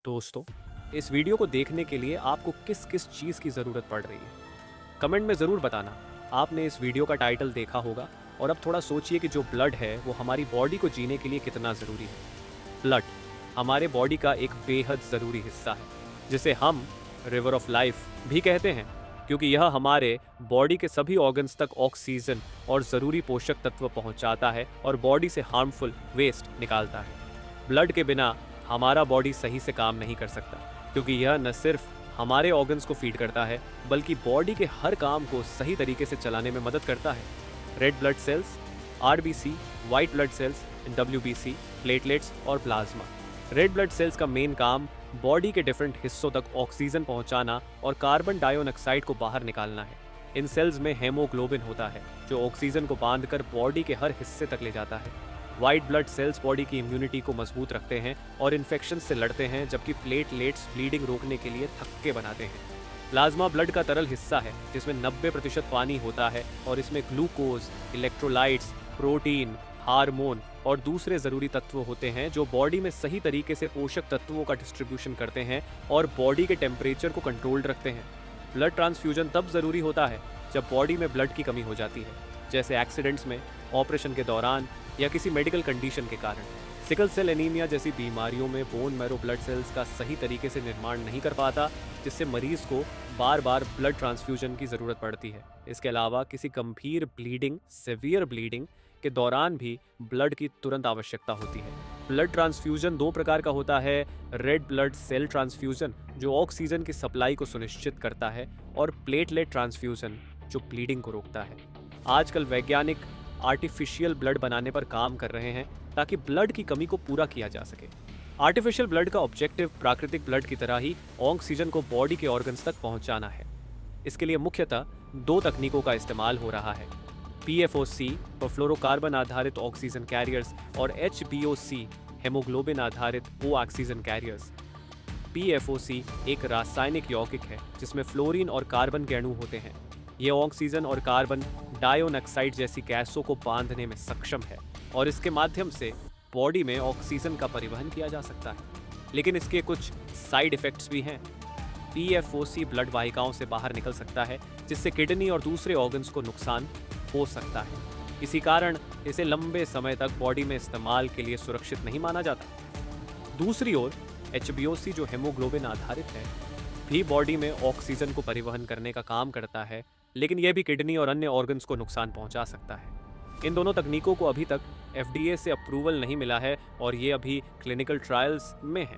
दोस्तों, इस वीडियो को देखने के लिए आपको किस किस चीज़ की ज़रूरत पड़ रही है? कमेंट में ज़रूर बताना। आपने इस वीडियो का टाइटल देखा होगा और अब थोड़ा सोचिए कि जो ब्लड है वो हमारी बॉडी को जीने के लिए कितना ज़रूरी है। ब्लड हमारे बॉडी का एक बेहद ज़रूरी हिस्सा है, जिसे हम रिवर ऑफ लाइफ भी कहते हैं, क्योंकि यह हमारे बॉडी के सभी ऑर्गन्स तक ऑक्सीजन और ज़रूरी पोषक तत्व पहुंचाता है और बॉडी से हार्मफुल वेस्ट निकालता है। ब्लड के बिना हमारा बॉडी सही से काम नहीं कर सकता, क्योंकि यह न सिर्फ हमारे ऑर्गन्स को फीड करता है बल्कि बॉडी के हर काम को सही तरीके से चलाने में मदद करता है। Red blood cells, RBC, white blood cells, WBC, platelets और प्लाज्मा। रेड ब्लड सेल्स का मेन काम बॉडी के डिफरेंट हिस्सों तक ऑक्सीजन पहुंचाना और कार्बन डाइऑक्साइड को बाहर निकालना है। इन सेल्स में हेमोग्लोबिन होता है, जो ऑक्सीजन को बांधकर बॉडी के हर हिस्से तक ले जाता है। वाइट ब्लड सेल्स बॉडी की इम्यूनिटी को मजबूत रखते हैं और इन्फेक्शन से लड़ते हैं, जबकि प्लेटलेट्स ब्लीडिंग रोकने के लिए थक्के बनाते हैं। प्लाज्मा ब्लड का तरल हिस्सा है, जिसमें 90% पानी होता है और इसमें ग्लूकोज, इलेक्ट्रोलाइट्स, प्रोटीन, हार्मोन और दूसरे ज़रूरी तत्व होते हैं, जो बॉडी में सही तरीके से पोषक तत्वों का डिस्ट्रीब्यूशन करते हैं और बॉडी के टेम्परेचर को कंट्रोल्ड रखते हैं। ब्लड ट्रांसफ्यूजन तब ज़रूरी होता है जब बॉडी में ब्लड की कमी हो जाती है, जैसे एक्सीडेंट्स में, ऑपरेशन के दौरान या किसी मेडिकल कंडीशन के कारण। सिकल सेल एनीमिया जैसी बीमारियों में बोन मैरो ब्लड सेल्स का सही तरीके से निर्माण नहीं कर पाता, जिससे मरीज को बार बार ब्लड ट्रांसफ्यूजन की ज़रूरत पड़ती है। इसके अलावा किसी गंभीर ब्लीडिंग, सेवियर ब्लीडिंग के दौरान भी ब्लड की तुरंत आवश्यकता होती है। ब्लड ट्रांसफ्यूजन दो प्रकार का होता है: रेड ब्लड सेल ट्रांसफ्यूजन, जो ऑक्सीजन की सप्लाई को सुनिश्चित करता है, और प्लेटलेट ट्रांसफ्यूजन, जो ब्लीडिंग को रोकता है। आजकल वैज्ञानिक आर्टिफिशियल ब्लड बनाने पर काम कर रहे हैं, ताकि ब्लड की कमी को पूरा किया जा सके। आर्टिफिशियल ब्लड का ऑब्जेक्टिव प्राकृतिक ब्लड की तरह ही ऑक्सीजन को बॉडी के ऑर्गन्स तक पहुंचाना है। इसके लिए मुख्यतः दो तकनीकों का इस्तेमाल हो रहा है: PFOC और फ्लोरोकार्बन आधारित ऑक्सीजन कैरियर्स, और HBOC हेमोग्लोबिन आधारित ओ ऑक्सीजन कैरियर्स। PFOC एक रासायनिक यौगिक है जिसमें फ्लोरीन और कार्बन के अणु होते हैं। यह ऑक्सीजन और कार्बन डाइऑक्साइड जैसी गैसों को बांधने में सक्षम है और इसके माध्यम से बॉडी में ऑक्सीजन का परिवहन किया जा सकता है। लेकिन इसके कुछ साइड इफेक्ट्स भी हैं। PFOC ब्लड वाहिकाओं से बाहर निकल सकता है, जिससे किडनी और दूसरे ऑर्गन्स को नुकसान हो सकता है। इसी कारण इसे लंबे समय तक बॉडी में इस्तेमाल के लिए सुरक्षित नहीं माना जाता। दूसरी ओर HBOC, जो हेमोग्लोबिन आधारित है, भी बॉडी में ऑक्सीजन को परिवहन करने का काम करता है, लेकिन यह भी किडनी और अन्य ऑर्गन्स को नुकसान पहुंचा सकता है। इन दोनों तकनीकों को अभी तक FDA से अप्रूवल नहीं मिला है और ये अभी क्लिनिकल ट्रायल्स में है।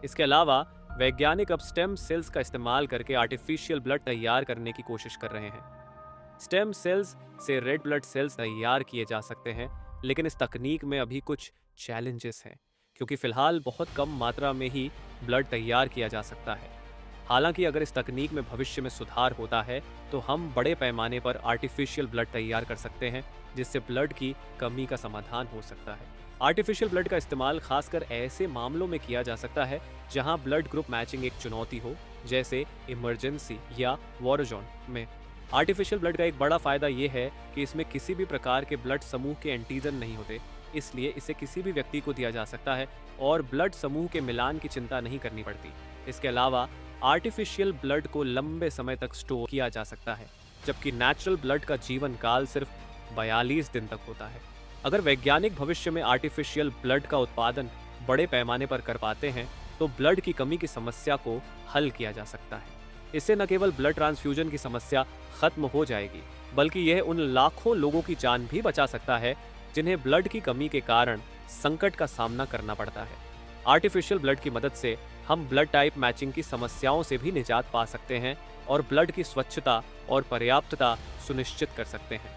इसके अलावा वैज्ञानिक अब स्टेम सेल्स का इस्तेमाल करके आर्टिफिशियल ब्लड तैयार करने की कोशिश कर रहे हैं। स्टेम सेल्स से रेड ब्लड सेल्स तैयार किए जा सकते हैं, लेकिन इस तकनीक में अभी कुछ चैलेंजेस हैं, क्योंकि फिलहाल बहुत कम मात्रा में ही ब्लड तैयार किया जा सकता है। हालांकि अगर इस तकनीक में भविष्य में सुधार होता है तो हम बड़े पैमाने पर आर्टिफिशियल ब्लड तैयार कर सकते हैं, जिससे ब्लड की कमी का समाधान हो सकता है। आर्टिफिशियल ब्लड का इस्तेमाल खासकर ऐसे मामलों में किया जा सकता है जहां ब्लड ग्रुप मैचिंग एक चुनौती हो, जैसे इमरजेंसी या वॉर जोन में। आर्टिफिशियल ब्लड का एक बड़ा फायदा यह है कि इसमें किसी भी प्रकार के ब्लड समूह के एंटीजन नहीं होते, इसलिए इसे किसी भी व्यक्ति को दिया जा सकता है और ब्लड समूह के मिलान की चिंता नहीं करनी पड़ती। इसके अलावा आर्टिफिशियल ब्लड को लंबे समय तक स्टोर किया जा सकता है, जबकि नेचुरल ब्लड का जीवन काल सिर्फ 42 दिन तक होता है। अगर वैज्ञानिक भविष्य में आर्टिफिशियल ब्लड का उत्पादन बड़े पैमाने पर कर पाते हैं तो ब्लड की कमी की समस्या को हल किया जा सकता है। इससे न केवल ब्लड ट्रांसफ्यूजन की समस्या खत्म हो जाएगी, बल्कि यह उन लाखों लोगों की जान भी बचा सकता है जिन्हें ब्लड की कमी के कारण संकट का सामना करना पड़ता है। आर्टिफिशियल ब्लड की मदद से हम ब्लड टाइप मैचिंग की समस्याओं से भी निजात पा सकते हैं और ब्लड की स्वच्छता और पर्याप्तता सुनिश्चित कर सकते हैं।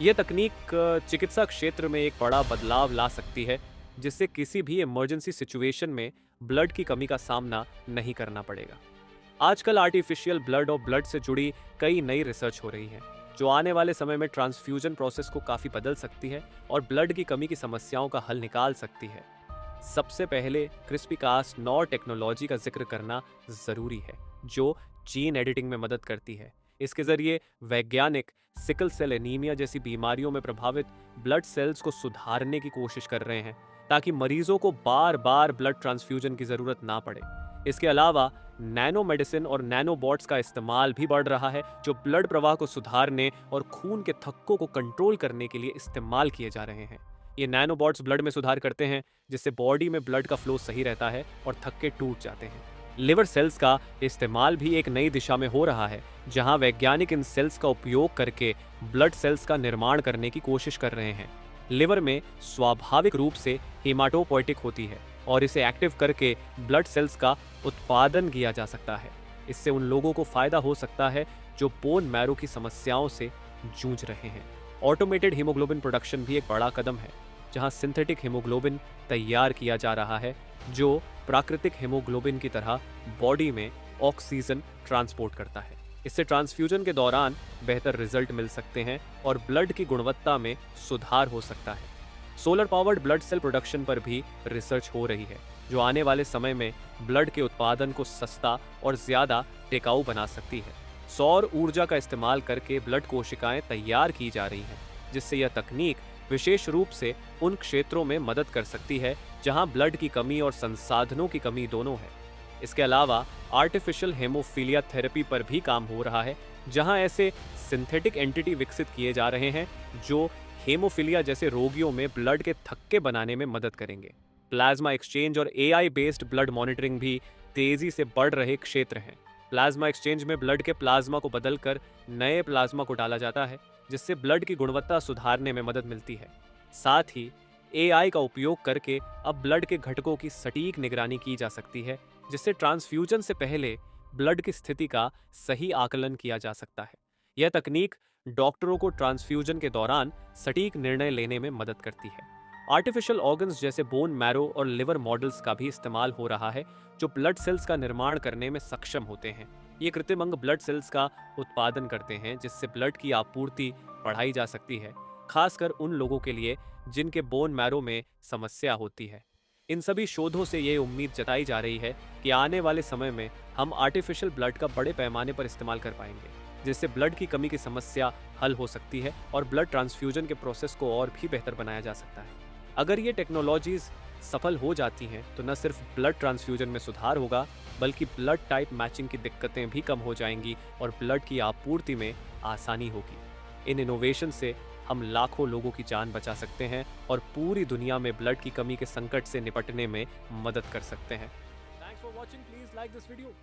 यह तकनीक चिकित्सा क्षेत्र में एक बड़ा बदलाव ला सकती है, जिससे किसी भी इमरजेंसी सिचुएशन में ब्लड की कमी का सामना नहीं करना पड़ेगा। आजकल आर्टिफिशियल ब्लड और ब्लड से जुड़ी कई नई रिसर्च हो रही है, जो आने वाले समय में ट्रांसफ्यूजन प्रोसेस को काफ़ी बदल सकती है और ब्लड की कमी की समस्याओं का हल निकाल सकती है। सबसे पहले क्रिस्पी-कास9 टेक्नोलॉजी का जिक्र करना ज़रूरी है, जो जीन एडिटिंग में मदद करती है। इसके ज़रिए वैज्ञानिक सिकल सेल एनीमिया जैसी बीमारियों में प्रभावित ब्लड सेल्स को सुधारने की कोशिश कर रहे हैं। ताकि मरीजों को बार बार ब्लड ट्रांसफ्यूजन की ज़रूरत ना पड़े। इसके अलावा नैनो मेडिसिन और नैनोबॉट्स का इस्तेमाल भी बढ़ रहा है, जो ब्लड प्रवाह को सुधारने और खून के थक्कों को कंट्रोल करने के लिए इस्तेमाल किए जा रहे हैं। ये नैनोबॉट्स ब्लड में सुधार करते हैं, जिससे बॉडी में ब्लड का फ्लो सही रहता है और थक्के टूट जाते हैं। लिवर सेल्स का इस्तेमाल भी एक नई दिशा में हो रहा है, जहां वैज्ञानिक इन सेल्स का उपयोग करके ब्लड सेल्स का निर्माण करने की कोशिश कर रहे हैं। लिवर में स्वाभाविक रूप से हीमाटोपोएटिक होती है और इसे एक्टिव करके ब्लड सेल्स का उत्पादन किया जा सकता है। इससे उन लोगों को फायदा हो सकता है जो बोन मैरो की समस्याओं से जूझ रहे हैं। ऑटोमेटेड हीमोग्लोबिन प्रोडक्शन भी एक बड़ा कदम है, जहां सिंथेटिक हीमोग्लोबिन तैयार किया जा रहा है, जो प्राकृतिक हीमोग्लोबिन की तरह बॉडी में ऑक्सीजन ट्रांसपोर्ट करता है। इससे ट्रांसफ्यूजन के दौरान बेहतर रिजल्ट मिल सकते हैं और ब्लड की गुणवत्ता में सुधार हो सकता है। Solar powered blood cell production पर भी रिसर्च हो रही है, जो आने वाले समय में ब्लड के उत्पादन को सस्ता और ज़्यादा टिकाऊ बना सकती है। सौर ऊर्जा का इस्तेमाल करके ब्लड कोशिकाएं तैयार की जा रही हैं, जिससे यह तकनीक विशेष रूप से उन क्षेत्रों में मदद कर सकती है जहां ब्लड की कमी और संसाधनों की कमी दोनों है। इसके अलावा आर्टिफिशियल हेमोफीलिया थेरेपी पर भी काम हो रहा है, जहां ऐसे सिंथेटिक एंटिटी विकसित किए जा रहे हैं जो हेमोफीलिया जैसे रोगियों में ब्लड के थक्के बनाने में मदद करेंगे। प्लाज्मा एक्सचेंज और एआई बेस्ड ब्लड मॉनिटरिंग भी तेजी से बढ़ रहे क्षेत्र हैं। प्लाज्मा एक्सचेंज में ब्लड के प्लाज्मा को बदलकर नए प्लाज्मा को डाला जाता है, जिससे ब्लड की गुणवत्ता सुधारने में मदद मिलती है। साथ ही एआई का उपयोग करके अब ब्लड के घटकों की सटीक निगरानी की जा सकती है, जिससे ट्रांसफ्यूजन से पहले ब्लड की स्थिति का सही आकलन किया जा सकता है। यह तकनीक डॉक्टरों को ट्रांसफ्यूजन के दौरान सटीक निर्णय लेने में मदद करती है। आर्टिफिशियल ऑर्गन्स जैसे बोन मैरो और लिवर मॉडल्स का भी इस्तेमाल हो रहा है, जो ब्लड सेल्स का निर्माण करने में सक्षम होते हैं। ये कृत्रिम अंग ब्लड सेल्स का उत्पादन करते हैं, जिससे ब्लड की आपूर्ति बढ़ाई जा सकती है, खासकर उन लोगों के लिए जिनके बोन मैरो में समस्या होती है। इन सभी शोधों से ये उम्मीद जताई जा रही है कि आने वाले समय में हम आर्टिफिशियल ब्लड का बड़े पैमाने पर इस्तेमाल कर पाएंगे, जिससे ब्लड की कमी की समस्या हल हो सकती है और ब्लड ट्रांसफ्यूजन के प्रोसेस को और भी बेहतर बनाया जा सकता है। अगर ये टेक्नोलॉजीज सफल हो जाती हैं तो न सिर्फ ब्लड ट्रांसफ्यूजन में सुधार होगा, बल्कि ब्लड टाइप मैचिंग की दिक्कतें भी कम हो जाएंगी और ब्लड की आपूर्ति में आसानी होगी। इन इनोवेशन से हम लाखों लोगों की जान बचा सकते हैं और पूरी दुनिया में ब्लड की कमी के संकट से निपटने में मदद कर सकते हैं। Thanks for watching, please like this video.